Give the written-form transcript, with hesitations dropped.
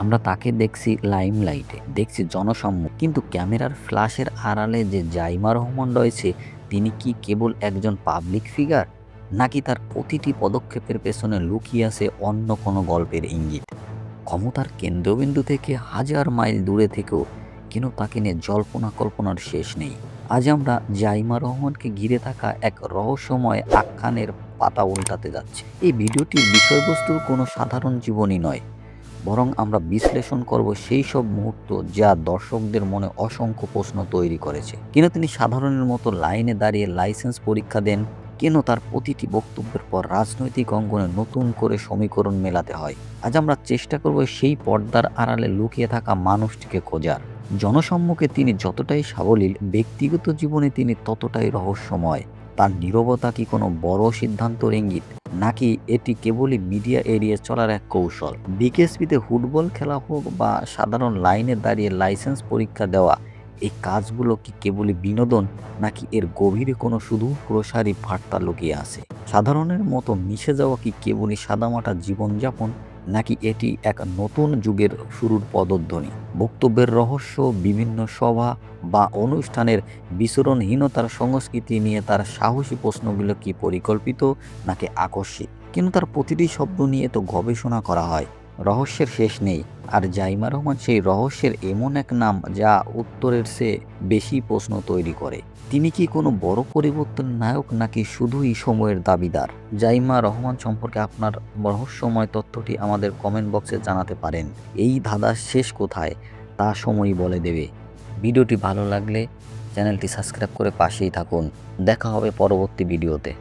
আমরা তাকে দেখছি লাইমলাইটে, দেখছি জনসম্মুখ, কিন্তু ক্যামেরার ফ্ল্যাশের আড়ালে যে জাইমা রহমান রয়েছে, তিনি কি কেবল একজন পাবলিক ফিগার, নাকি তার প্রতিটি পদক্ষেপের পেছনে লুকিয়ে আছে অন্য কোনো গল্পের ইঙ্গিত? ক্ষমতার কেন্দ্রবিন্দু থেকে হাজার মাইল দূরে থেকেও কেন তাকে নিয়ে জল্পনা কল্পনার শেষ নেই। আজ আমরা জাইমা রহমানকে ঘিরে থাকা এক রহস্যময় আখ্যানের পাতা উল্টাতে যাচ্ছি। এই ভিডিওটির বিষয়বস্তুর কোনো সাধারণ জীবনী নয়, বরং আমরা বিশ্লেষণ করব সেই সব মুহূর্ত যা দর্শকদের মনে অসংখ্য প্রশ্ন তৈরি করেছে। কেন তিনি সাধারণের মতো লাইনে দাঁড়িয়ে লাইসেন্স পরীক্ষা দেন, কেন তার প্রতিটি বক্তব্যের পর রাজনৈতিক অঙ্গনে নতুন করে সমীকরণ মেলাতে হয়। আজ আমরা চেষ্টা করব সেই পর্দার আড়ালে লুকিয়ে থাকা মানুষটিকে খোঁজার। জনসম্মুখে তিনি যতটাই সাবলীল, ব্যক্তিগত জীবনে তিনি ততটাই রহস্যময়। তার নীরবতা কি কোনো বড় সিদ্ধান্তর ইঙ্গিত, নাকি এটি কেবলই মিডিয়া এড়িয়ে চলার এক কৌশল? বিকেএসপিতে ফুটবল খেলা হোক বা সাধারণ লাইনে দাঁড়িয়ে লাইসেন্স পরীক্ষা দেওয়া, এই কাজগুলো কি কেবলই বিনোদন, নাকি এর গভীরে কোনো সুদূর প্রসারী বার্তা লুকিয়ে আছে? সাধারণের মতো মিশে যাওয়া কি কেবলই সাদামাটা জীবনযাপন, নাকি এটি এক নতুন যুগের শুরুর পদধ্বনি? বক্তব্যের রহস্য, বিভিন্ন সভা বা অনুষ্ঠানের বিচরণহীনতার সংস্কৃতি নিয়ে তার সাহসী প্রশ্নগুলো কি পরিকল্পিত, নাকি আকস্মিক? কিন্তু তার প্রতিটি শব্দ নিয়ে তো গবেষণা করা হয়। রহস্যের শেষ নেই। আর জাইমা রহমান সেই রহস্যের এমন এক নাম যা উত্তরের চেয়ে বেশি প্রশ্ন তৈরি করে। তিনি কি কোনো বড় পরিবর্তনের নায়ক, নাকি শুধুই সময়ের দাবিদার? জাইমা রহমান সম্পর্কে আপনার রহস্যময় তথ্যটি আমাদের কমেন্ট বক্সে জানাতে পারেন। এই ধাঁধার শেষ কোথায় তা সময়ই বলে দেবে। ভিডিওটি ভালো লাগলে চ্যানেলটি সাবস্ক্রাইব করে পাশেই থাকুন। দেখা হবে পরবর্তী ভিডিওতে।